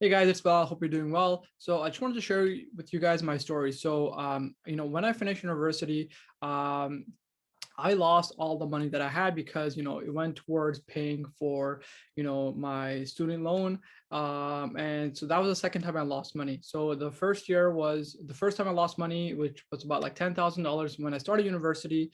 Hey guys, it's Val. Hope you're doing well. So I just wanted to share with you guys my story. When I finished university, um, I lost all the money that I had because, it went towards paying for, my student loan. And so that was the second time I lost money. So the first year was the first time I lost money, which was about like $10,000 when I started university.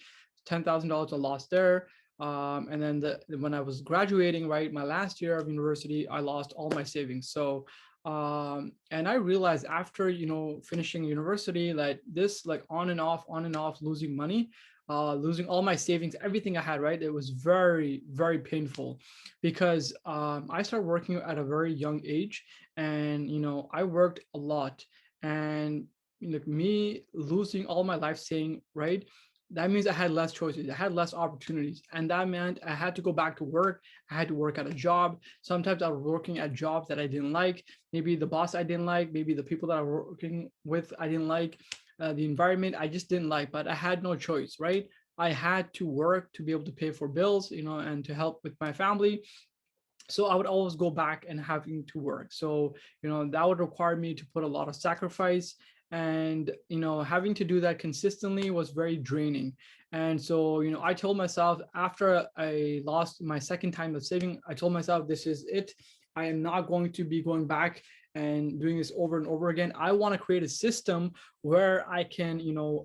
$10,000 I lost there. And then when I was graduating, right, my last year of university, I lost all my savings. And I realized after, finishing university, that this like on and off losing money, losing all my savings, everything I had, right? It was very, very painful because I started working at a very young age, and I worked a lot, and like me losing all my life saving, right? That means I had less choices, I had less opportunities, and that meant I had to go back to work. I had to work at a job. Sometimes I was working at jobs that I didn't like. Maybe the boss I didn't like, maybe the people that I was working with I didn't like, the environment I just didn't like, but I had no choice, right? I had to work to be able to pay for bills, and to help with my family. So I would always go back and having to work. So, that would require me to put a lot of sacrifice. And, having to do that consistently was very draining. And so, I told myself after I lost my second time of saving, I told myself, this is it. I am not going to be going back and doing this over and over again. I want to create a system where I can,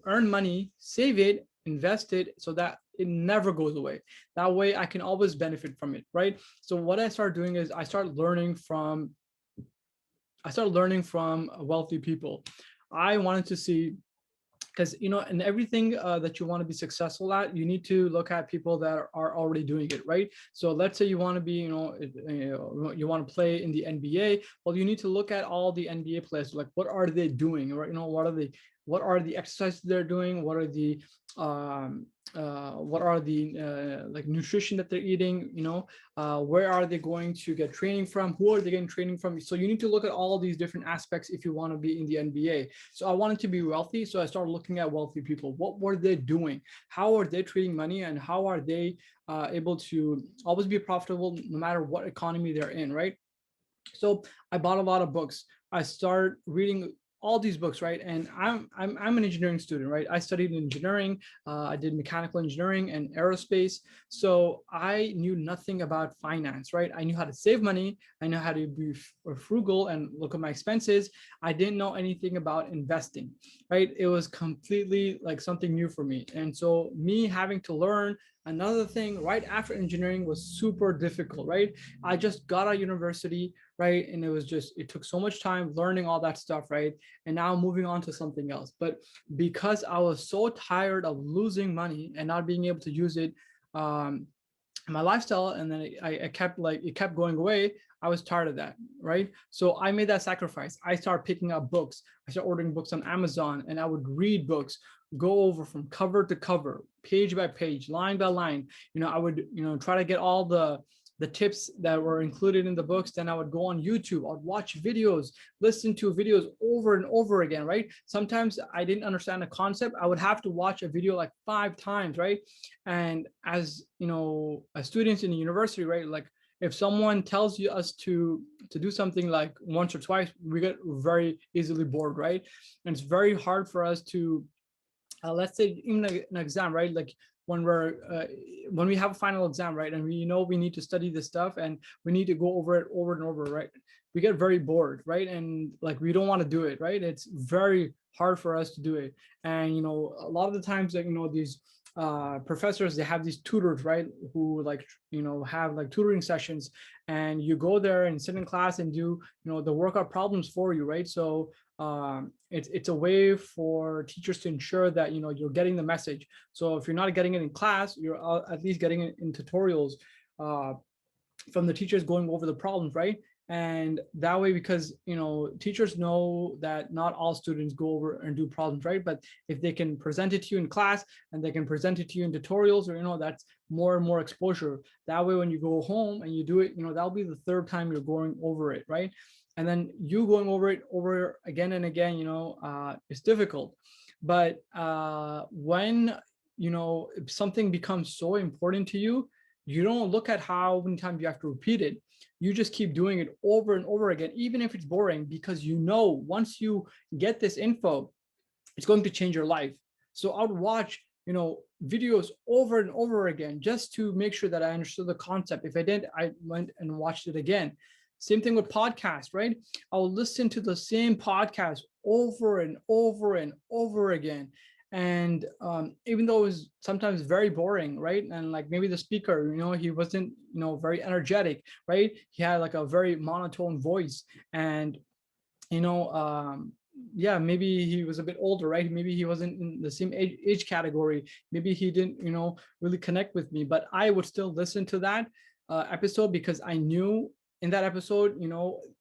earn money, save it, invest it so that it never goes away. That way I can always benefit from it, right? So what I started doing is I started learning from wealthy people. I wanted to see, because in everything that you want to be successful at, you need to look at people that are already doing it, right? So let's say you want to be, you want to play in the NBA. Well, you need to look at all the NBA players, like what are they doing, right? What are the exercises they're doing, what are the like nutrition that they're eating, where are they going to get training from, who are they getting training from. So you need to look at all these different aspects if you want to be in the NBA. So I wanted to be wealthy, so I started looking at wealthy people. What were they doing? How are they treating money, and how are they able to always be profitable no matter what economy they're in, right? So I bought a lot of books. I started reading all these books, right? And I'm an engineering student, right? I studied engineering. I did mechanical engineering and aerospace. So I knew nothing about finance, right? I knew how to save money. I know how to be frugal and look at my expenses. I didn't know anything about investing, right? It was completely like something new for me. And so me having to learn another thing right after engineering was super difficult, right? I just got out of university, right? And it took so much time learning all that stuff, right? And now moving on to something else. But because I was so tired of losing money and not being able to use it, um, my lifestyle, and then I kept like it kept going away. I was tired of that, right? So I made that sacrifice. I started picking up books. I started ordering books on Amazon, and I would read books, go over from cover to cover, page by page, line by line. I would try to get all the tips that were included in the books. Then I would go on YouTube, I'd watch videos, listen to videos over and over again, right? Sometimes I didn't understand a concept, I would have to watch a video like 5 times, right? And as as students in the university, right, like if someone tells you us to do something like once or twice, we get very easily bored, right? And it's very hard for us to let's say even an exam, right? Like when when we have a final exam, right, and we need to study this stuff and we need to go over it over and over, right? We get very bored, right? And like we don't want to do it, right? It's very hard for us to do it. And a lot of the times, like these professors, they have these tutors, right, who like have like tutoring sessions, and you go there and sit in class and do the workout problems for you, right? So it's a way for teachers to ensure that you're getting the message. So if you're not getting it in class, you're at least getting it in tutorials uh, from the teachers going over the problems, right? And that way, because teachers know that not all students go over and do problems, right? But if they can present it to you in class and they can present it to you in tutorials, or that's more and more exposure. That way, when you go home and you do it, that'll be the third time you're going over it, right? And then you going over it over again and again, it's difficult. But when if something becomes so important to you, you don't look at how many times you have to repeat it. you just keep doing it over and over again, even if it's boring, because you know once you get this info, it's going to change your life. So I would watch, videos over and over again just to make sure that I understood the concept. If I didn't, I went and watched it again. Same thing with podcasts, right? I will listen to the same podcast over and over and over again. And even though it was sometimes very boring, right? And like maybe the speaker, he wasn't, very energetic, right? He had like a very monotone voice. And you know, yeah, maybe he was a bit older, right? Maybe he wasn't in the same age category. Maybe he didn't, really connect with me, but I would still listen to that episode because I knew in that episode,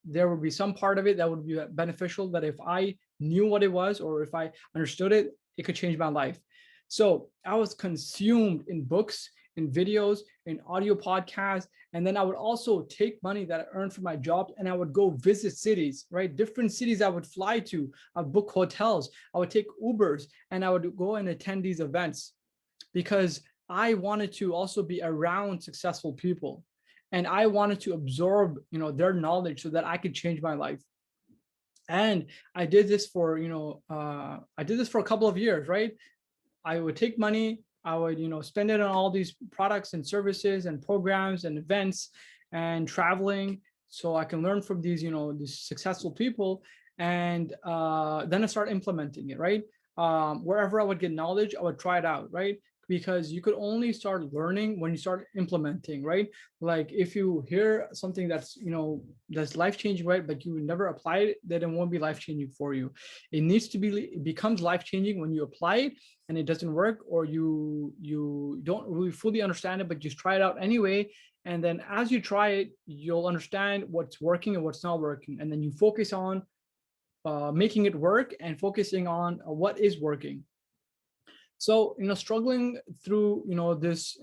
there would be some part of it that would be beneficial, that if I knew what it was or if I understood it, it could change my life. So I was consumed in books, in videos, in audio podcasts. And then I would also take money that I earned from my job and I would go visit cities, right? Different cities I would fly to. I would book hotels. I would take Ubers and I would go and attend these events because I wanted to also be around successful people. And I wanted to absorb, their knowledge so that I could change my life. And I did this for, I did this for a couple of years, right? I would take money, I would, spend it on all these products and services and programs and events and traveling so I can learn from these, these successful people. And then I start implementing it, right? Wherever I would get knowledge, I would try it out, right? Because you could only start learning when you start implementing, right? Like if you hear something that's, that's life-changing, right? But you never apply it, then it won't be life-changing for you. It needs to be, it becomes life-changing when you apply it and it doesn't work, or you don't really fully understand it, but just try it out anyway. And then as you try it, you'll understand what's working and what's not working. And then you focus on making it work and focusing on what is working. So, struggling through, this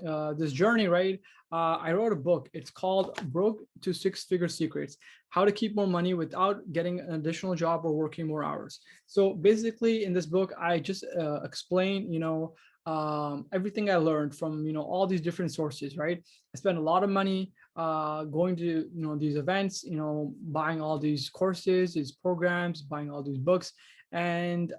journey, right? I wrote a book. It's called Broke to Six-Figure Secrets: How to Keep More Money Without Getting an Additional Job or Working More Hours. So basically in this book, I just explain, everything I learned from, all these different sources, right? I spent a lot of money going to, these events, buying all these courses, these programs, buying all these books. And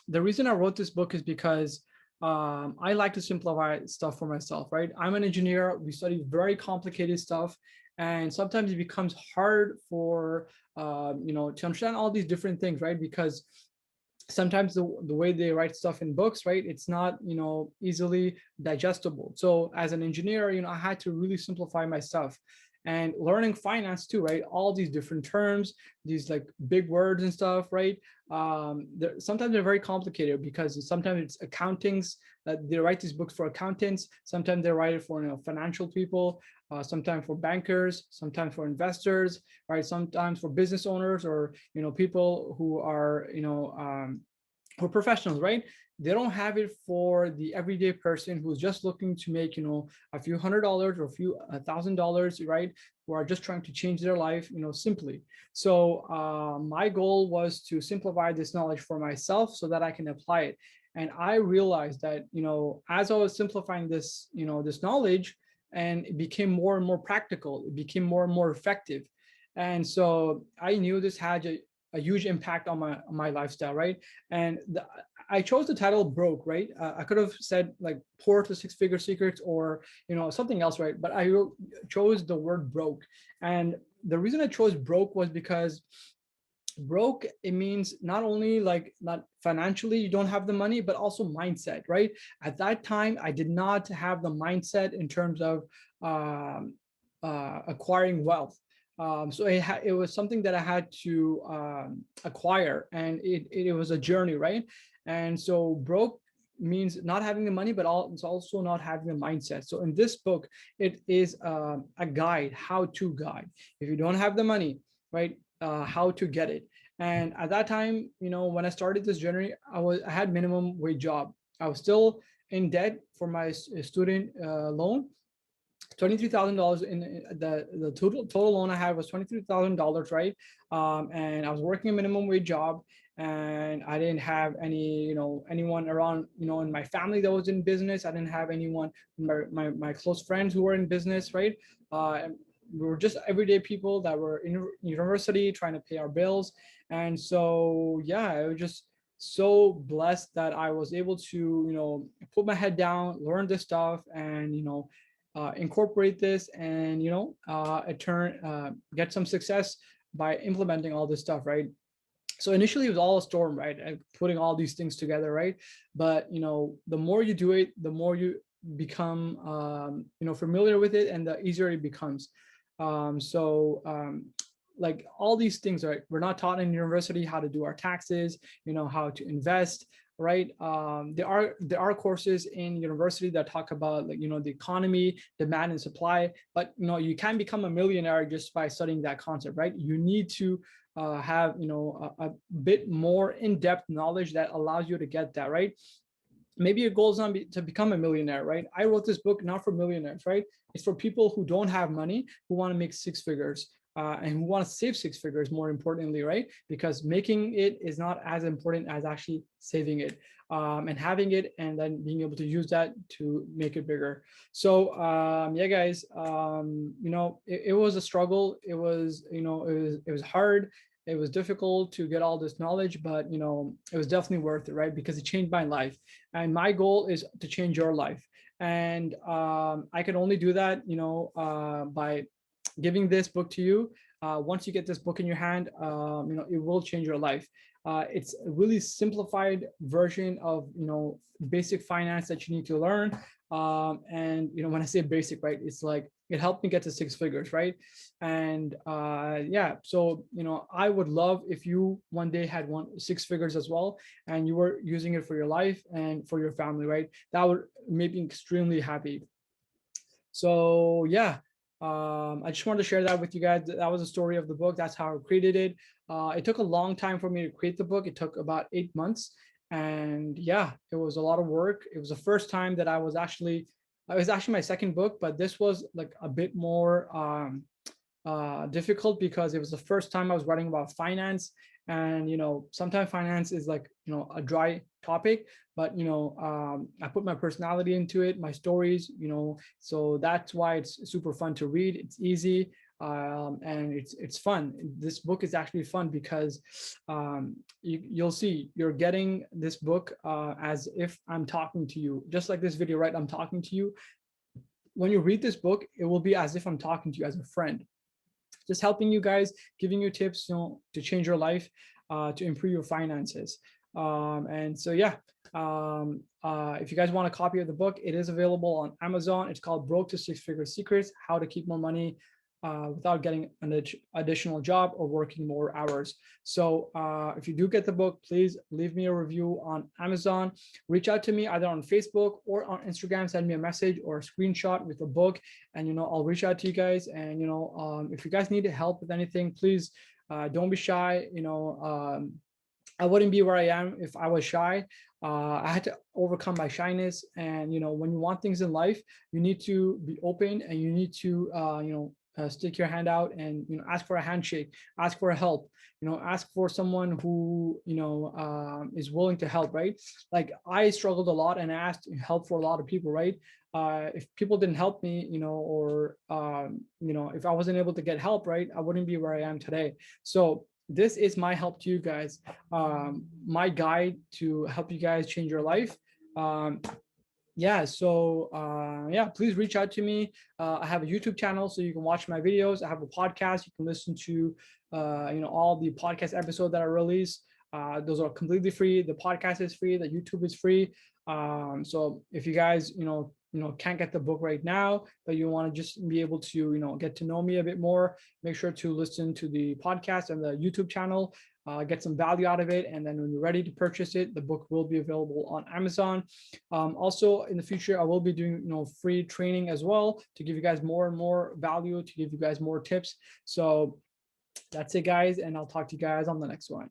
the reason I wrote this book is because I like to simplify stuff for myself, right? I'm an engineer. We study very complicated stuff. And sometimes it becomes hard for, to understand all these different things, right? Because sometimes the way they write stuff in books, right, it's not, easily digestible. So as an engineer, I had to really simplify my stuff. And learning finance too, right? All these different terms, these like big words and stuff, right? Sometimes they're very complicated because sometimes it's accountings that they write these books for accountants. Sometimes they write it for financial people. Sometimes for bankers, sometimes for investors, right? Sometimes for business owners or people who are who are professionals, right? They don't have it for the everyday person who's just looking to make a few $100 or a few $1,000, right? Who are just trying to change their life, simply. So my goal was to simplify this knowledge for myself so that I can apply it. And I realized that as I was simplifying this this knowledge, and it became more and more practical, it became more and more effective. And so I knew this had a huge impact on my lifestyle, right? And I chose the title Broke, right? I could have said like Poor to Six-Figure Secrets or something else, right? But I chose the word broke. And the reason I chose broke was because broke, it means not only like not financially you don't have the money, but also mindset, right? At that time I did not have the mindset in terms of acquiring wealth. So it was something that I had to acquire, and it was a journey, right? And so broke means not having the money, but it's also not having the mindset. So in this book, it is a guide, how-to guide. If you don't have the money, right, how to get it. And at that time, when I started this journey, I had minimum wage job. I was still in debt for my student loan. $23,000 in the total loan I had was $23,000, right? And I was working a minimum wage job, and I didn't have any, anyone around, in my family that was in business. I didn't have anyone, my close friends who were in business, right? we were just everyday people that were in university trying to pay our bills. And so yeah, I was just so blessed that I was able to, put my head down, learn this stuff, and incorporate this, and get some success by implementing all this stuff, right? So initially it was all a storm, right? And putting all these things together, right? But the more you do it, the more you become familiar with it, and the easier it becomes. Like all these things, right? We're not taught in university how to do our taxes, how to invest, right? There are courses in university that talk about, like, the economy, demand and supply, but you can't become a millionaire just by studying that concept, right? You need to have a bit more in-depth knowledge that allows you to get that, right? Maybe your goal is not to become a millionaire, right? I wrote this book not for millionaires, right? It's for people who don't have money, who want to make six figures, and who want to save six figures, more importantly, right? Because making it is not as important as actually saving it, and having it, and then being able to use that to make it bigger. So yeah, guys, it was a struggle. It was hard. It was difficult to get all this knowledge, but it was definitely worth it, right? Because it changed my life, and my goal is to change your life. And I can only do that, by giving this book to you. Once you get this book in your hand, it will change your life. It's a really simplified version of basic finance that you need to learn. And when I say basic, right, it's like it helped me get to six figures, right? And yeah, so I would love if you one day had six figures as well, and you were using it for your life and for your family, right? That would make me extremely happy. So yeah, I just wanted to share that with you guys. That was the story of the book. That's how I created it. It took a long time for me to create the book. It took about 8 months, and yeah, it was a lot of work. It was the first time that it was actually my second book, but this was like a bit more difficult because it was the first time I was writing about finance. And sometimes finance is like a dry topic, but I put my personality into it, my stories, so that's why it's super fun to read. It's easy, and it's fun. This book is actually fun because you'll see you're getting this book as if I'm talking to you, just like this video, right? I'm talking to you. When you read this book, it will be as if I'm talking to you as a friend, just helping you guys, giving you tips, to change your life, to improve your finances. And so, yeah, if you guys want a copy of the book, it is available on Amazon. It's called Broke to Six Figure Secrets: How to Keep More Money without getting an additional job or working more hours. So if you do get the book, please leave me a review on Amazon. Reach out to me either on Facebook or on Instagram. Send me a message or a screenshot with the book, and I'll reach out to you guys. And if you guys need help with anything, please don't be shy. I wouldn't be where I am if I was shy. I had to overcome my shyness, and when you want things in life, you need to be open, and you need to stick your hand out, and ask for a handshake, ask for help, ask for someone who is willing to help, right? Like I struggled a lot and asked help for a lot of people, right? If people didn't help me, or if I wasn't able to get help, right, I wouldn't be where I am today. So this is my help to you guys, my guide to help you guys change your life. Yeah, so yeah, please reach out to me. I have a YouTube channel so you can watch my videos. I have a podcast. You can listen to all the podcast episodes that I release. Those are completely free. The podcast is free. The YouTube is free. So if you guys can't get the book right now, but you want to just be able to get to know me a bit more, make sure to listen to the podcast and the YouTube channel. Get some value out of it, and then when you're ready to purchase it, the book will be available on Amazon. Also, in the future, I will be doing free training as well to give you guys more and more value, to give you guys more tips. So that's it, guys, and I'll talk to you guys on the next one.